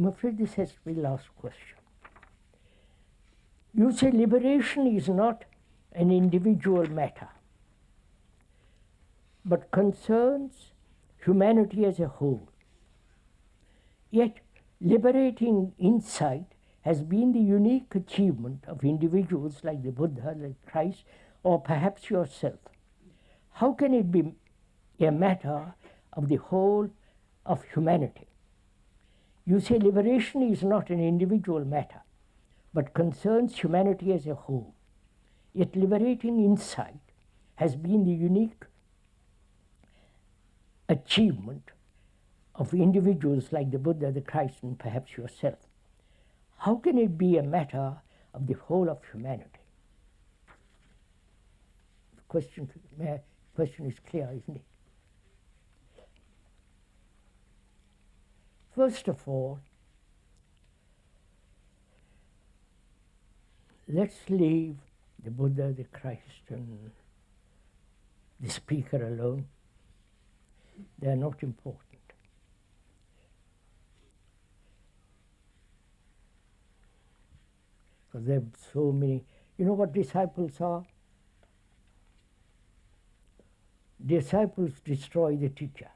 I'm afraid this has to be the last question. You say liberation is not an individual matter, but concerns humanity as a whole. Yet, liberating insight has been the unique achievement of individuals like the Buddha, like Christ, or perhaps yourself. How can it be a matter of the whole of humanity? You say liberation is not an individual matter, but concerns humanity as a whole. Yet liberating insight has been the unique achievement of individuals like the Buddha, the Christ, and perhaps yourself. How can it be a matter of the whole of humanity? The question is clear, isn't it? First of all, let's leave the Buddha, the Christ, and the speaker alone. They are not important. Because there are so many. You know what disciples are? Disciples destroy the teacher.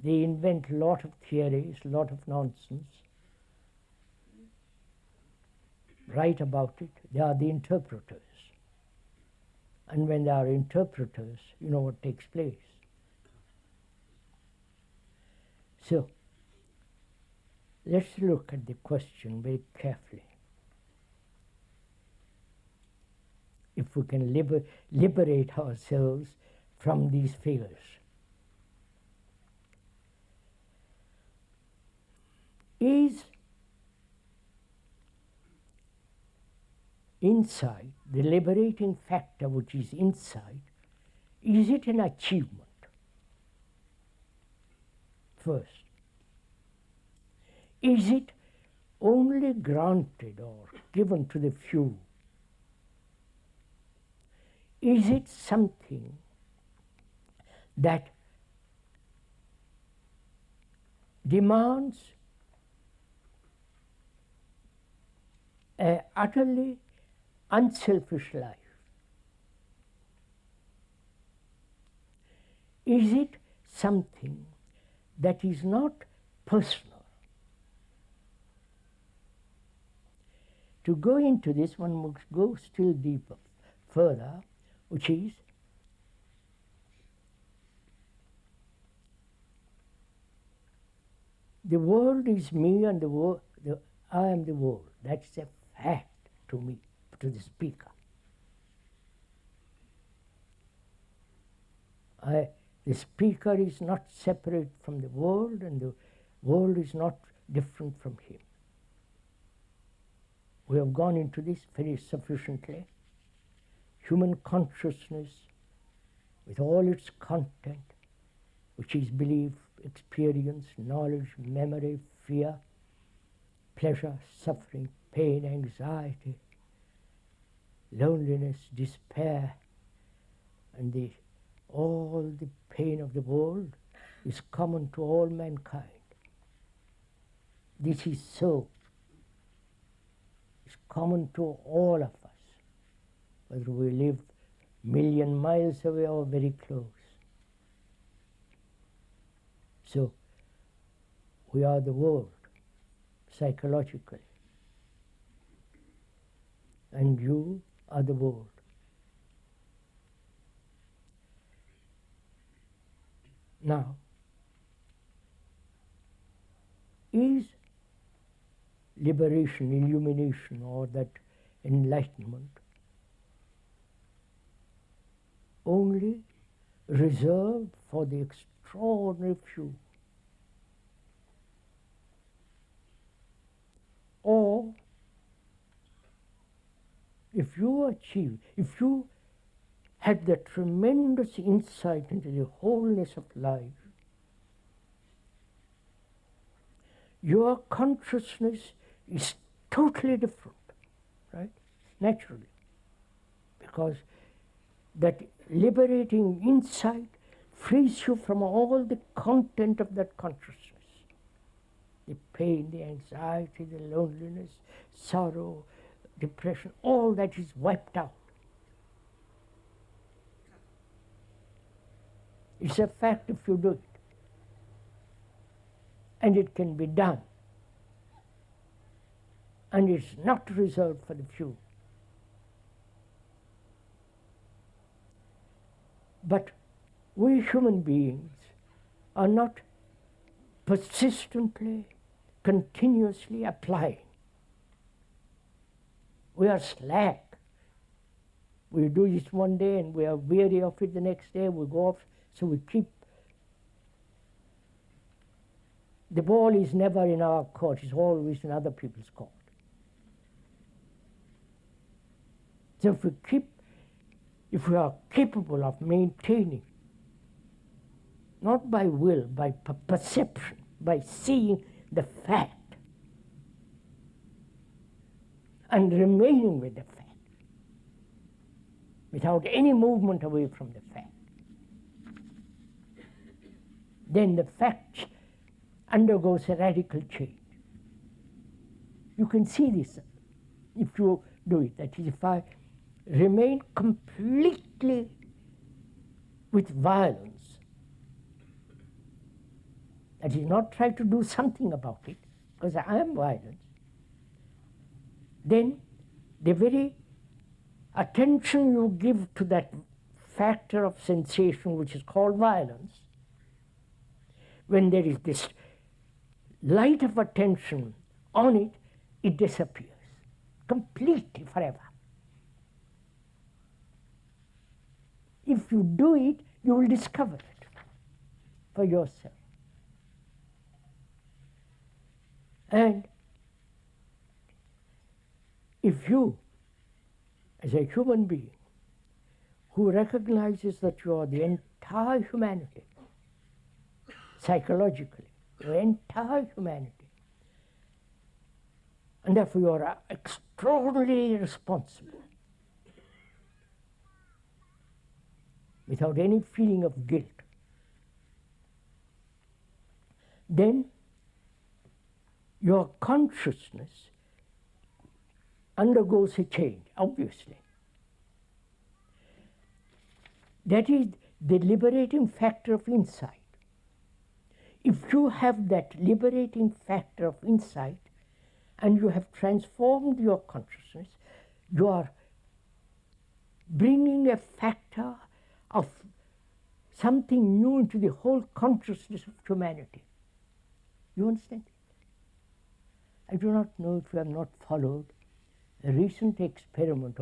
They invent a lot of theories, a lot of nonsense, write about it. They are the interpreters. And when they are interpreters, you know what takes place. So, let's look at the question very carefully. If we can liberate ourselves from these figures. Is insight, the liberating factor which is insight, is it an achievement? First, is it only granted or given to the few? Is it something that demands an utterly unselfish life? Is it something that is not personal? To go into this, one must go still deeper, further, which is the world is me and I am the world. That's a fact to me, to the speaker. The speaker is not separate from the world, and the world is not different from him. We have gone into this very sufficiently. Human consciousness, with all its content, which is belief, experience, knowledge, memory, fear, pleasure, suffering, pain, anxiety, loneliness, despair, and all the pain of the world is common to all mankind. This is so. It's common to all of us, whether we live a million miles away or very close. So, we are the world, psychologically. And you are the world. Now, is liberation, illumination, or that enlightenment only reserved for the extraordinary few? Or if you had the tremendous insight into the wholeness of life, your consciousness is totally different, right? Naturally. Because that liberating insight frees you from all the content of that consciousness. the pain, the anxiety, the loneliness, sorrow, depression, all that is wiped out. It's a fact if you do it. And it can be done. And it's not reserved for the few. But we human beings are not persistently, continuously applying. We are slack. We do this one day and we are weary of it the next day, we go off, so we keep. The ball is never in our court, it's always in other people's court. So if we are capable of maintaining, not by will, by perception, by seeing the fact and remaining with the fact, without any movement away from the fact, then the fact undergoes a radical change. You can see this if you do it. That is, if I remain completely with violence, that is, not try to do something about it, because I am violent, then the very attention you give to that factor of sensation which is called violence, when there is this light of attention on it, it disappears completely forever. If you do it, you will discover it for yourself. And if you, as a human being, who recognizes that you are the entire humanity, psychologically, the entire humanity, and therefore you are extraordinarily responsible, without any feeling of guilt, then your consciousness undergoes a change, obviously. That is the liberating factor of insight. If you have that liberating factor of insight and you have transformed your consciousness, you are bringing a factor of something new into the whole consciousness of humanity. You understand? I do not know if you have not followed a recent experiment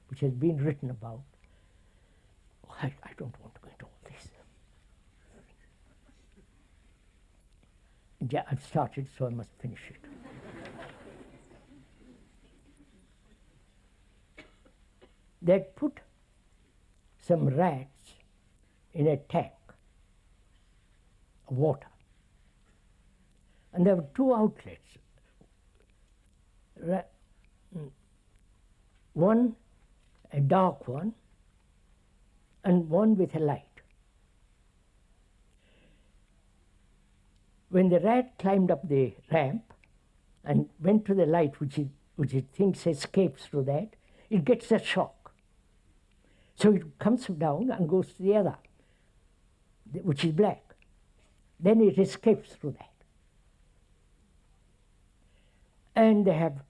which has been written about. I don't want to go into all this. Yeah, I've started, so I must finish it. They put some rats in a tank of water. And there were two outlets. One, a dark one, and one with a light. When the rat climbed up the ramp and went to the light, which it thinks escapes through that, it gets a shock. So it comes down and goes to the other, which is black. Then it escapes through that. And they have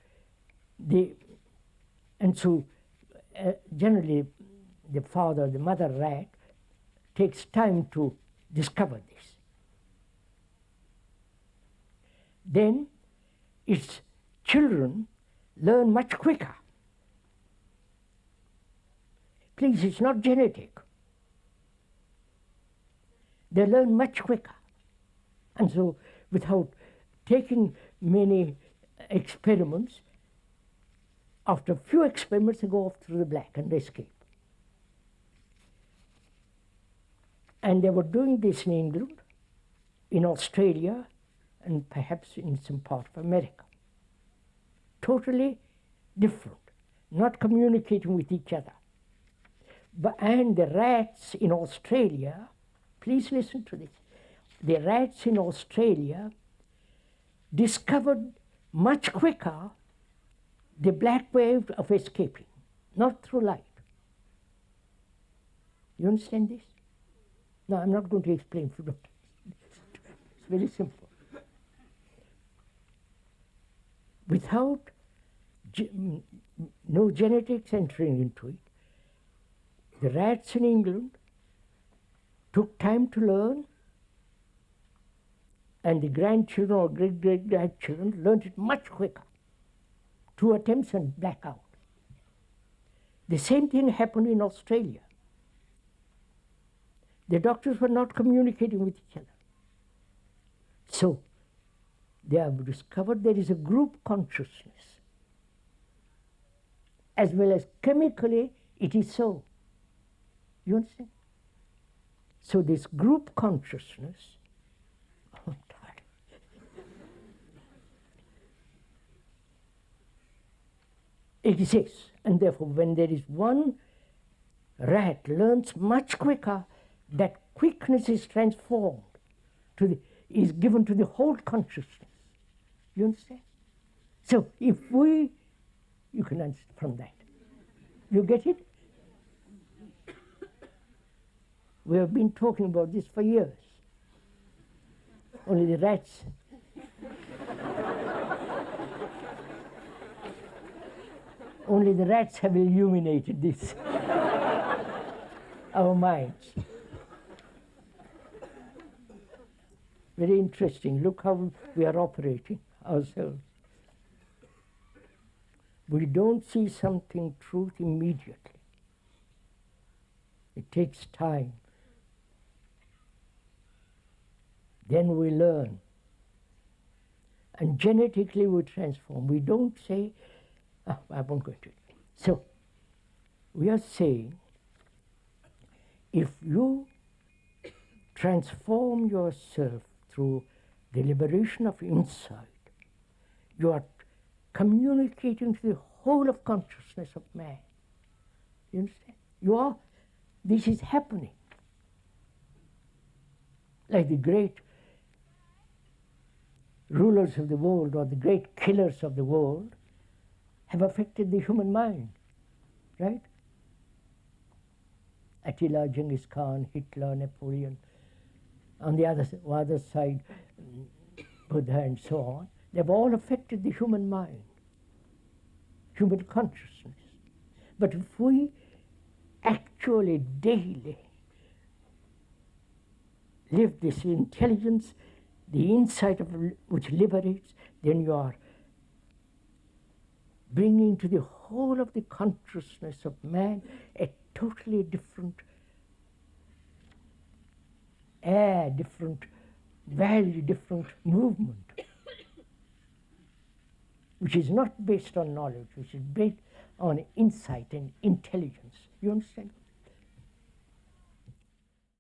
and so generally the mother rat takes time to discover this. Then its children learn much quicker. Please, it's not genetic. They learn much quicker. And so without taking many experiments, after a few experiments they go off through the black and escape. And they were doing this in England, in Australia, and perhaps in some part of America. Totally different, not communicating with each other. And the rats in Australia, please listen to this, the rats in Australia discovered much quicker the black way of escaping, not through light. You understand this? No, I'm not going to explain for you. It's very simple. Without no genetics entering into it, the rats in England took time to learn, and the grandchildren or great-great-grandchildren learned it much quicker. 2 attempts and blackout. The same thing happened in Australia. The doctors were not communicating with each other. So they have discovered there is a group consciousness. As well as chemically, it is so. You understand? So this group consciousness, exists. And therefore, when there is one rat learns much quicker, that quickness is transformed, is given to the whole consciousness. You understand? So if you can understand from that. You get it? We have been talking about this for years. Only the rats. Only the rats have illuminated this. Our minds. Very interesting. Look how we are operating ourselves. We don't see something truth immediately. It takes time. Then we learn. And genetically we transform. We don't say, I won't go into it. So, we are saying, if you transform yourself through the liberation of insight, you are communicating to the whole of consciousness of man. You understand? This is happening. Like the great rulers of the world or the great killers of the world have affected the human mind, right? Attila, Genghis Khan, Hitler, Napoleon, on the other side, Buddha and so on. They've all affected the human mind, human consciousness. But if we actually daily live this intelligence, the insight of which liberates, then you are bringing to the whole of the consciousness of man a totally different air, different value, different movement, which is not based on knowledge, which is based on insight and intelligence. You understand?